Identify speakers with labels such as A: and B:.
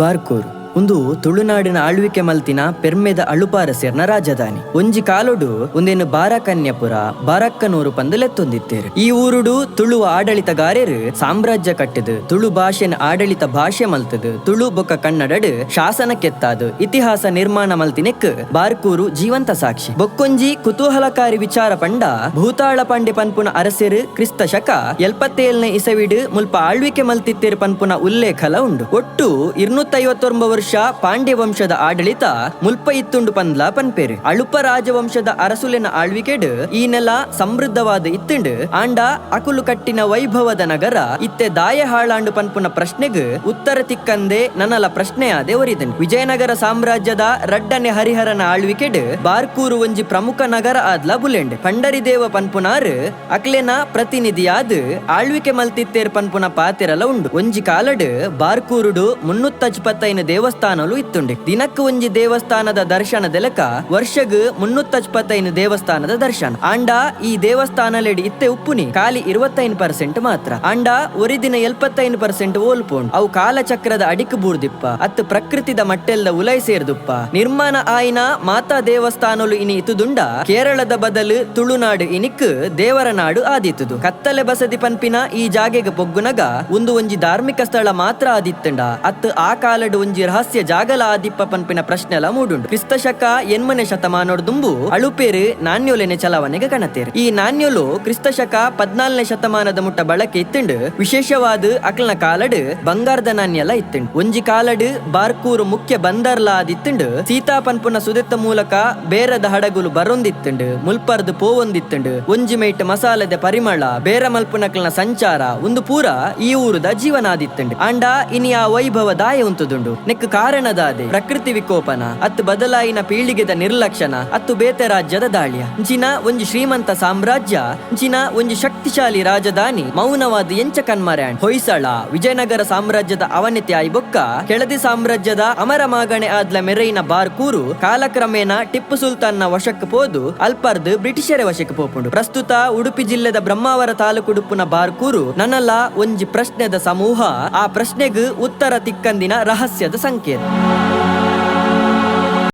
A: ಬಾರ್ಕೂರು ಒಂದು ತುಳುನಾಡಿನ ಆಳ್ವಿಕೆ ಮಲ್ತಿನ ಪೆರ್ಮೆದ ಅಳುಪಾರಸ್ಯರ್ನ ರಾಜಧಾನಿ. ಒಂಜಿ ಕಾಲೊಡು ಒಂದೇನು ಬಾರಕನ್ಯಪುರ ಬಾರಕ್ಕನೂರು ಪಂದಲೆತ್ತೊಂದಿತ್ತೇರು. ಈ ಊರುಡು ತುಳು ಆಡಳಿತಗಾರ್ಯರು ಸಾಮ್ರಾಜ್ಯ ಕಟ್ಟದು, ತುಳು ಭಾಷೆನ ಆಡಳಿತ ಭಾಷೆ ಮಲ್ತದು, ತುಳು ಬೊಕ್ಕ ಕನ್ನಡಡ್ ಶಾಸನ ಕೆತ್ತಾದು, ಇತಿಹಾಸ ನಿರ್ಮಾಣ ಮಲ್ತಿನೆಕ್ ಬಾರ್ಕೂರು ಜೀವಂತ ಸಾಕ್ಷಿ. ಬೊಕ್ಕೊಂಜಿ ಕುತೂಹಲಕಾರಿ ವಿಚಾರ ಪಂಡ ಭೂತಾಳ ಪಾಂಡೆ ಪನ್ಪುನ ಅರಸರು ಕ್ರಿಸ್ತ ಶಕ 77ನೇ ಇಸವಿಡ್ ಮುಲ್ಪ ಆಳ್ವಿಕೆ ಮಲ್ತಿತ್ತೇರು ಪನ್ಪುನ ಉಲ್ಲೇಖಲ ಉಂಡು. ಒಟ್ಟು 259 ವರ್ಷ ಪಾಂಡ್ಯ ವಂಶದ ಆಡಳಿತ ಮುಲ್ಪ ಇತ್ತುಂಡು ಪಂದ್ಲ ಪನ್ಪೇರು. ಅಳುಪ ರಾಜವಂಶದ ಅರಸುಲೆನ ಆಳ್ವಿಕೆಡ್ ಈ ನೆಲ ಸಮೃದ್ಧವಾದ ಇತ್ತುಂಡು. ಆಂಡ ಅಕುಲು ಕಟ್ಟಿನ ವೈಭವದ ನಗರ ಇತ್ತೆ ದಾಯ ಹಾಳಾಂಡು ಪನ್ಪುನ ಪ್ರಶ್ನೆಗ್ ಉತ್ತರ ತಿಕ್ಕಂದೆ ನನ್ನಲ ಪ್ರಶ್ನೆಯಾದೆ ಒರಿದನು. ವಿಜಯನಗರ ಸಾಮ್ರಾಜ್ಯದ ರಡ್ಡನೆ ಹರಿಹರನ ಆಳ್ವಿಕೆಡ್ ಬಾರ್ಕೂರು ಒಂಜಿ ಪ್ರಮುಖ ನಗರ ಆದ್ಲ ಬುಲೆಂಡ್. ಪಂಡರಿದೇವ ಪನ್ಪುನಾರ್ ಅಕ್ಲೆನ ಪ್ರತಿನಿಧಿಯಾದ ಆಳ್ವಿಕೆ ಮಲ್ತಿತ್ತೇರ್ ಪನ್ಪುನ ಪಾತೆರಲ ಉಂಡು. ಒಂಜಿ ಕಾಲಡ್ ಬಾರ್ಕೂರುಡು 375 ದೇವಸ್ಥಾನಲು ಇತ್ತುಂಡು. ದಿನಕ್ಕೆ ಒಂಜಿ ದೇವಸ್ಥಾನದ ದರ್ಶನದ ಲೆಕ್ಕ ವರ್ಷಗ್ 375 ದೇವಸ್ಥಾನದ ದರ್ಶನ. ಆಂಡ ಈ ದೇವಸ್ಥಾನಲೆಡಿ ಇತ್ತೆ ಉಪ್ಪುನಿ ಖಾಲಿ 25% ಮಾತ್ರ. ಆಂಡ ಒರಿದಿನ 75% ಓಲ್ಪುಂಡು. ಅವು ಕಾಲಚಕ್ರದ ಅಡಿಕ್ ಬೂರ್ದಿಪ್ಪ ಅತ್ ಪ್ರಕೃತಿದ ಮಟ್ಟೆಲ್ದ ಉಲೈ ಸೇರ್ದುಪ್ಪ. ನಿರ್ಮಾಣ ಆಯ್ನ ಮಾತಾ ದೇವಸ್ಥಾನಲು ಇನಿ ಇತುದುಂಡ ಕೇರಳದ ಬದಲು ತುಳುನಾಡು ಇನಿಕ್ ದೇವರ ನಾಡು ಆದಿತ್ತುದು. ಕತ್ತಲೆ ಬಸದಿ ಪನ್ಪಿನ ಈ ಜಾಗೆಗೆ ಪೊಗ್ಗುನಗ ಒಂಜಿ ಧಾರ್ಮಿಕ ಸ್ಥಳ ಮಾತ್ರ ಆದಿತ್ತಂಡ. ಅತ್ ಆ ಕಾಲಡ್ ಒಂಜಿ ರಹಸ್ಯ ಜಾಗಲ ಆದಿಪ್ಪ ಪನ್ಪಿನ ಪ್ರಶ್ನೆಲ ಮೂಡುಂಡು. ಕ್ರಿಸ್ತ ಶಕ 8ನೇ ಶತಮಾನೋಡ್ ದುಂಬು ಅಳುಪೇರು ನಾಣ್ಯೋಲೆನೆ ಚಲಾವಣೆಗೆ ಕಣತೇರು. ಈ ನಾಣ್ಯೋಲು ಕ್ರಿಸ್ತ ಶಕ 14ನೇ ಶತಮಾನದ ಮುಟ್ಟ ಬಳಕೆ ಇತ್ತುಂಡು. ವಿಶೇಷವಾದ ಅಕ್ಲನ ಕಾಲಡ್ ಬಂಗಾರದ ನಾಣ್ಯಲ ಇತ್ತುಂಡು. ಒಂಜಿ ಕಾಲಡ್ ಬಾರ್ಕೂರು ಮುಖ್ಯ ಬಂದರ್ಲ ಆದಿತ್ತುಂಡು. ಸೀತಾ ಪನ್ಪುನ ಸುದೆತ್ತ ಮೂಲಕ ಬೇರದ ಹಡಗುಲು ಬರೊಂದಿತ್ತುಂಡು. ಮುಲ್ಪರ್ದು ಪೋವೊಂದಿತ್ತುಂಡು. ಒಂಜಿ ಮೈಟ್ ಮಸಾಲದ ಪರಿಮಳ ಬೇರ ಮಲ್ಪುನಕ್ಲನ ಸಂಚಾರ ಒಂದು ಪೂರ ಈ ಊರುದ ಜೀವನಾದಿತ್ತುಂಡು. ಆಂಡ ಇನಿ ಆ ವೈಭವ ದಾಯ ಉಂತುದುಂಡು. ನೆಕ್ ಕಾರಣದಾದೆ ಪ್ರಕೃತಿ ವಿಕೋಪನ ಅತ್ತು ಬದಲಾಯಿನ ಪೀಳಿಗೆದ ನಿರ್ಲಕ್ಷಣ ಅತ್ತು ಬೇತೆ ರಾಜ್ಯದ ದಾಳಿಯ. ಇಂಚಿನ ಒಂಜಿ ಶ್ರೀಮಂತ ಸಾಮ್ರಾಜ್ಯ, ಇಂಚಿನ ಒಂಜಿ ಶಕ್ತಿಶಾಲಿ ರಾಜಧಾನಿ ಮೌನವಾದ ಎಂಚ ಕನ್ಮರ್ಯಾಂಡ್. ಹೊಯ್ಸಳ ವಿಜಯನಗರ ಸಾಮ್ರಾಜ್ಯದ ಅವನತಿ ಆಯ್ಬೊಕ್ಕ ಕೆಳದಿ ಸಾಮ್ರಾಜ್ಯದ ಅಮರ ಮಾಗಣೆ ಆದ್ಲ ಮೆರೈನ ಬಾರ್ಕೂರು ಕಾಲಕ್ರಮೇಣ ಟಿಪ್ಪು ಸುಲ್ತಾನ್ನ ವಶಕ್ಕೆ ಪೋದು ಅಲ್ಪರ್ದು ಬ್ರಿಟಿಷರ ವಶಕ್ಕೆ ಪೋಪುಂಡು. ಪ್ರಸ್ತುತ ಉಡುಪಿ ಜಿಲ್ಲೆದ ಬ್ರಹ್ಮಾವರ ತಾಲೂಕು ಉಡುಪುನ ಬಾರ್ಕೂರು ನನ್ನಲ್ಲ ಒಂಜಿ ಪ್ರಶ್ನೆದ ಸಮೂಹ. ಆ ಪ್ರಶ್ನೆಗ್ ಉತ್ತರ ತಿಕ್ಕಂದಿನ ರಹಸ್ಯದ ಸಂಕೇತ.